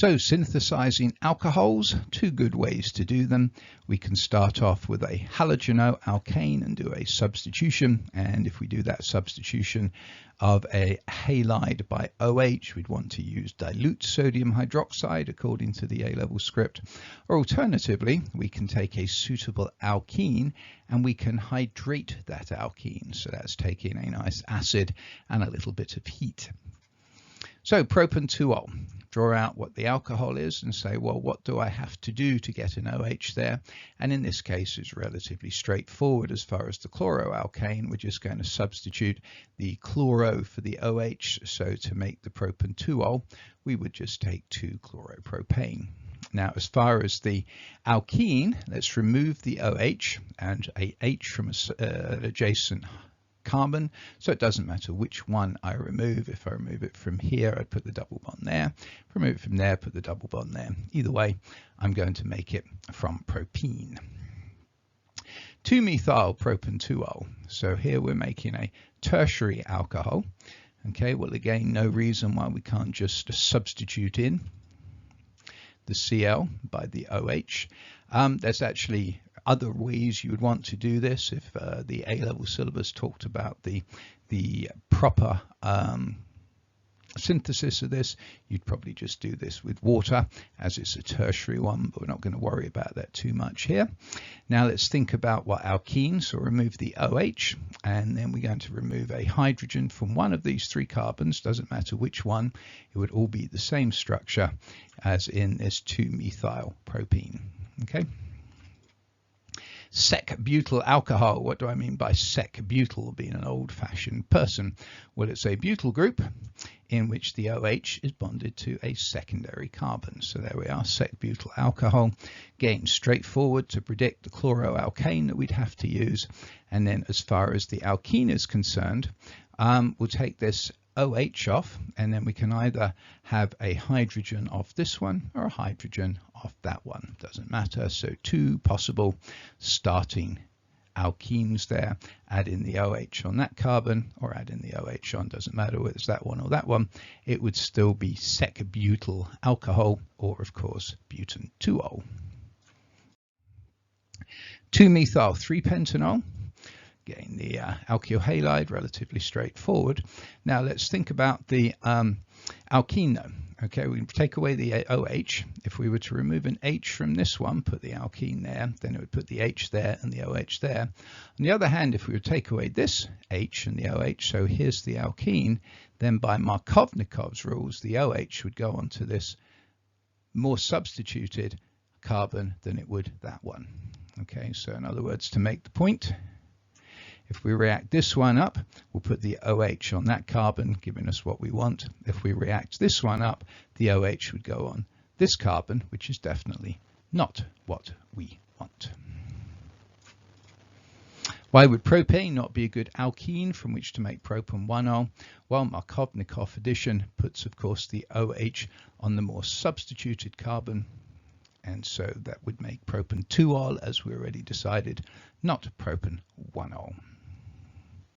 So synthesizing alcohols, two good ways to do them. We can start off with a halogenoalkane and do a substitution. And if we do that substitution of a halide by OH, we'd want to use dilute sodium hydroxide according to the A-level script. Or alternatively, we can take a suitable alkene and we can hydrate that alkene. So that's taking a nice acid and a little bit of heat. So propan-2-ol, draw out what the alcohol is and say, well, what do I have to do to get an OH there? And in this case, it's relatively straightforward as far as the chloroalkane. We're just going to substitute the chloro for the OH. So to make the propan-2-ol, we would just take 2-chloropropane. Now, as far as the alkene, let's remove the OH and a H from an adjacent carbon, so it doesn't matter which one I remove. If I remove it from here, I'd put the double bond there. If I remove it from there, put the double bond there. Either way, I'm going to make it from propene. 2-methyl propan-2-ol. So here we're making a tertiary alcohol. Okay, well again, no reason why we can't just substitute in the Cl by the OH. There's actually other ways you would want to do this. If the A-level syllabus talked about the proper synthesis of this, you'd probably just do this with water, as it's a tertiary one, but we're not going to worry about that too much here. Now let's think about what alkenes, so remove the OH, and then we're going to remove a hydrogen from one of these 3 carbons, doesn't matter which one, it would all be the same structure as in this 2-methyl propene. Okay. Sec-butyl alcohol. What do I mean by sec-butyl, being an old-fashioned person? Well, it's a butyl group in which the OH is bonded to a secondary carbon. So there we are, sec-butyl alcohol. Again, straightforward to predict the chloroalkane that we'd have to use. And then as far as the alkene is concerned, we'll take this OH off, and then we can either have a hydrogen off this one or a hydrogen off that one, doesn't matter. So 2 possible starting alkenes there. Add in the OH on that carbon or add in the OH on, doesn't matter whether it's that one or that one, it would still be sec-butyl alcohol, or of course butan-2-ol. 2-methyl 3-pentanol. Again, the alkyl halide, relatively straightforward. Now let's think about the alkene though. Okay, we take away the OH. If we were to remove an H from this one, put the alkene there, then it would put the H there and the OH there. On the other hand, if we would take away this H and the OH, so here's the alkene, then by Markovnikov's rules, the OH would go onto this more substituted carbon than it would that one. Okay, so in other words, to make the point, if we react this one up, we'll put the OH on that carbon, giving us what we want. If we react this one up, the OH would go on this carbon, which is definitely not what we want. Why would propane not be a good alkene from which to make propan-1-ol? Well, Markovnikov addition puts, of course, the OH on the more substituted carbon, and so that would make propan-2-ol, as we already decided, not propan-1-ol.